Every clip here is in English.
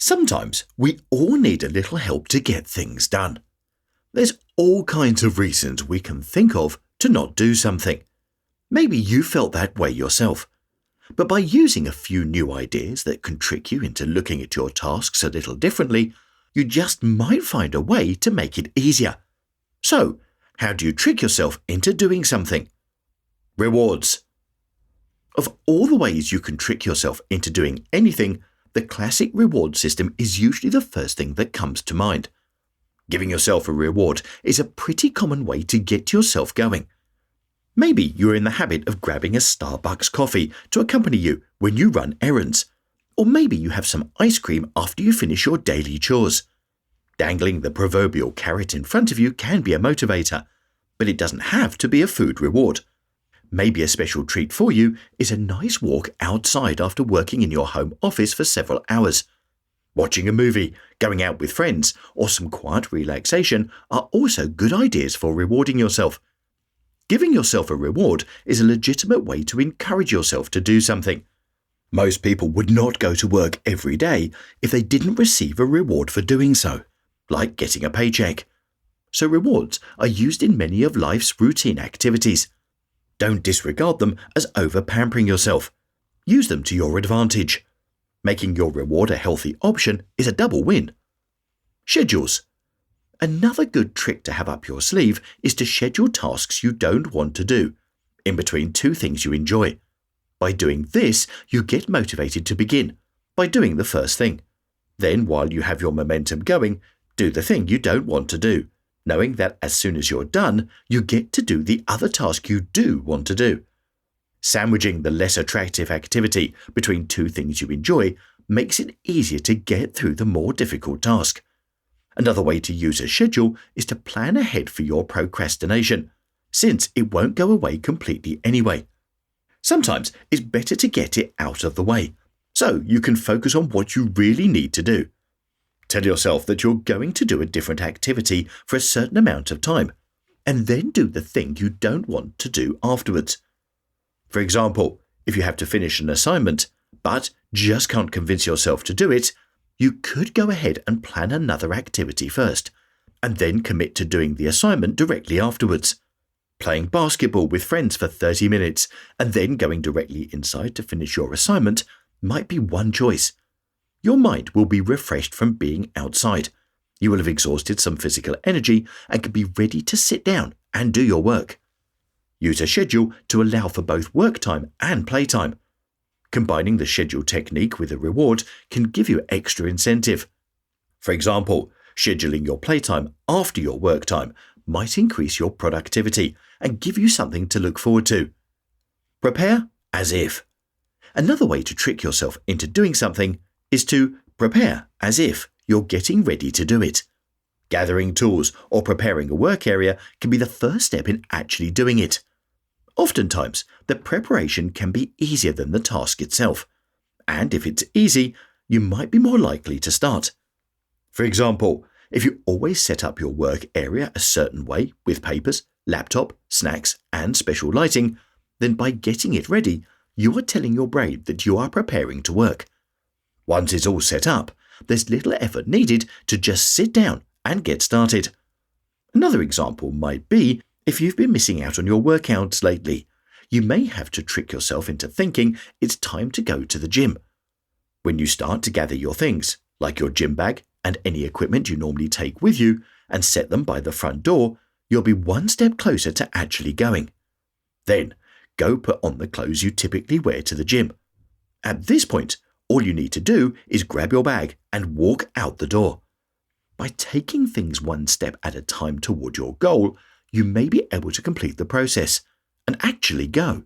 Sometimes we all need a little help to get things done. There's all kinds of reasons we can think of to not do something. Maybe you felt that way yourself. But by using a few new ideas that can trick you into looking at your tasks a little differently, you just might find a way to make it easier. So, how do you trick yourself into doing something? Rewards. Of all the ways you can trick yourself into doing anything, the classic reward system is usually the first thing that comes to mind. Giving yourself a reward is a pretty common way to get yourself going. Maybe you're in the habit of grabbing a Starbucks coffee to accompany you when you run errands. Or maybe you have some ice cream after you finish your daily chores. Dangling the proverbial carrot in front of you can be a motivator, but it doesn't have to be a food reward. Maybe a special treat for you is a nice walk outside after working in your home office for several hours. Watching a movie, going out with friends, or some quiet relaxation are also good ideas for rewarding yourself. Giving yourself a reward is a legitimate way to encourage yourself to do something. Most people would not go to work every day if they didn't receive a reward for doing so, like getting a paycheck. So rewards are used in many of life's routine activities. Don't disregard them as over-pampering yourself. Use them to your advantage. Making your reward a healthy option is a double win. Schedules. Another good trick to have up your sleeve is to schedule tasks you don't want to do, in between two things you enjoy. By doing this, you get motivated to begin, by doing the first thing. Then, while you have your momentum going, do the thing you don't want to do, knowing that as soon as you're done, you get to do the other task you do want to do. Sandwiching the less attractive activity between two things you enjoy makes it easier to get through the more difficult task. Another way to use a schedule is to plan ahead for your procrastination, since it won't go away completely anyway. Sometimes it's better to get it out of the way, so you can focus on what you really need to do. Tell yourself that you're going to do a different activity for a certain amount of time, and then do the thing you don't want to do afterwards. For example, if you have to finish an assignment, but just can't convince yourself to do it, you could go ahead and plan another activity first, and then commit to doing the assignment directly afterwards. Playing basketball with friends for 30 minutes and then going directly inside to finish your assignment might be one choice. Your mind will be refreshed from being outside. You will have exhausted some physical energy and can be ready to sit down and do your work. Use a schedule to allow for both work time and playtime. Combining the schedule technique with a reward can give you extra incentive. For example, scheduling your playtime after your work time might increase your productivity and give you something to look forward to. Prepare as if. Another way to trick yourself into doing something is to prepare as if you're getting ready to do it. Gathering tools or preparing a work area can be the first step in actually doing it. Oftentimes, the preparation can be easier than the task itself, and if it's easy, you might be more likely to start. For example, if you always set up your work area a certain way with papers, laptop, snacks, and special lighting, then by getting it ready, you are telling your brain that you are preparing to work. Once it's all set up, there's little effort needed to just sit down and get started. Another example might be if you've been missing out on your workouts lately. You may have to trick yourself into thinking it's time to go to the gym. When you start to gather your things, like your gym bag and any equipment you normally take with you, and set them by the front door, you'll be one step closer to actually going. Then, go put on the clothes you typically wear to the gym. At this point, all you need to do is grab your bag and walk out the door. By taking things one step at a time toward your goal, you may be able to complete the process and actually go.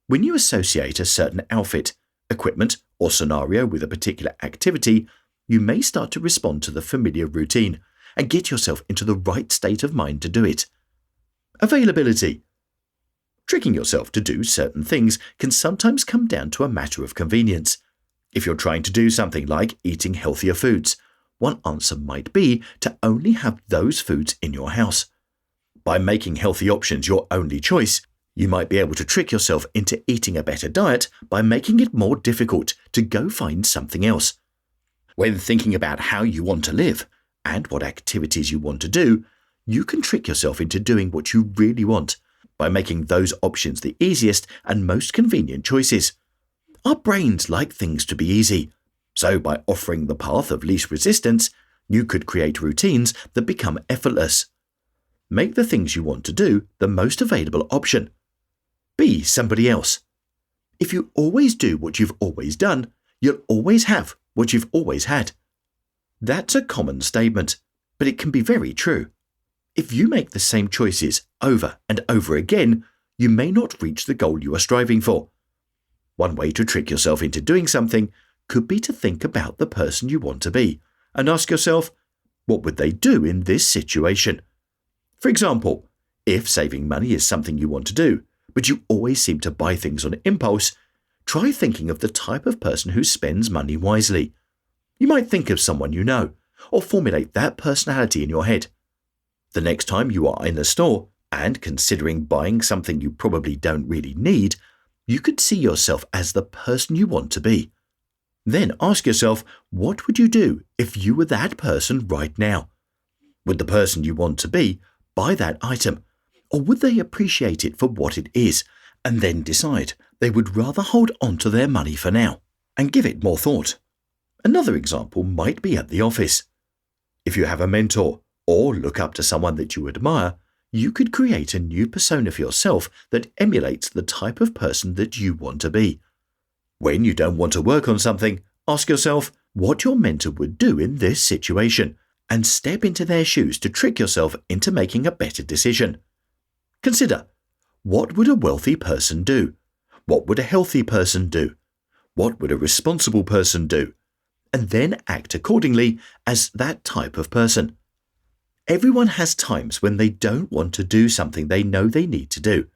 When you associate a certain outfit, equipment, or scenario with a particular activity, you may start to respond to the familiar routine and get yourself into the right state of mind to do it. Availability. Tricking yourself to do certain things can sometimes come down to a matter of convenience. If you're trying to do something like eating healthier foods, one answer might be to only have those foods in your house. By making healthy options your only choice, you might be able to trick yourself into eating a better diet by making it more difficult to go find something else. When thinking about how you want to live and what activities you want to do, you can trick yourself into doing what you really want by making those options the easiest and most convenient choices. Our brains like things to be easy, so by offering the path of least resistance, you could create routines that become effortless. Make the things you want to do the most available option. Be somebody else. If you always do what you've always done, you'll always have what you've always had. That's a common statement, but it can be very true. If you make the same choices over and over again, you may not reach the goal you are striving for. One way to trick yourself into doing something could be to think about the person you want to be and ask yourself, what would they do in this situation? For example, if saving money is something you want to do, but you always seem to buy things on impulse, try thinking of the type of person who spends money wisely. You might think of someone you know, or formulate that personality in your head. The next time you are in a store and considering buying something you probably don't really need, you could see yourself as the person you want to be. Then ask yourself, what would you do if you were that person right now? Would the person you want to be buy that item, or would they appreciate it for what it is and then decide they would rather hold on to their money for now and give it more thought? Another example might be at the office. If you have a mentor or look up to someone that you admire, you could create a new persona for yourself that emulates the type of person that you want to be. When you don't want to work on something, ask yourself what your mentor would do in this situation and step into their shoes to trick yourself into making a better decision. Consider, what would a wealthy person do? What would a healthy person do? What would a responsible person do? And then act accordingly as that type of person. Everyone has times when they don't want to do something they know they need to do.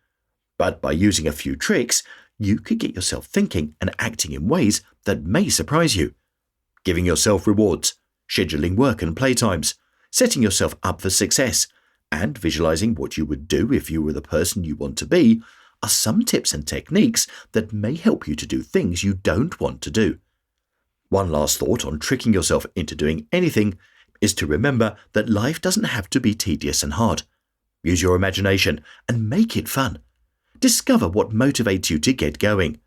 But by using a few tricks, you could get yourself thinking and acting in ways that may surprise you. Giving yourself rewards, scheduling work and playtimes, setting yourself up for success, and visualizing what you would do if you were the person you want to be are some tips and techniques that may help you to do things you don't want to do. One last thought on tricking yourself into doing anything is to remember that life doesn't have to be tedious and hard. Use your imagination and make it fun. Discover what motivates you to get going.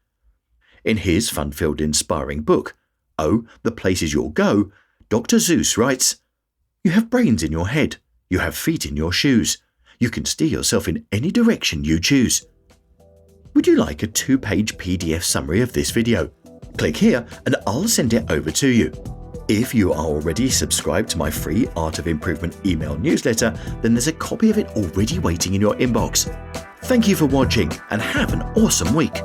In his fun-filled, inspiring book, Oh, the Places You'll Go, Dr. Seuss writes, "You have brains in your head. You have feet in your shoes. You can steer yourself in any direction you choose." Would you like a 2-page PDF summary of this video? Click here and I'll send it over to you. If you are already subscribed to my free Art of Improvement email newsletter, then there's a copy of it already waiting in your inbox. Thank you for watching and have an awesome week.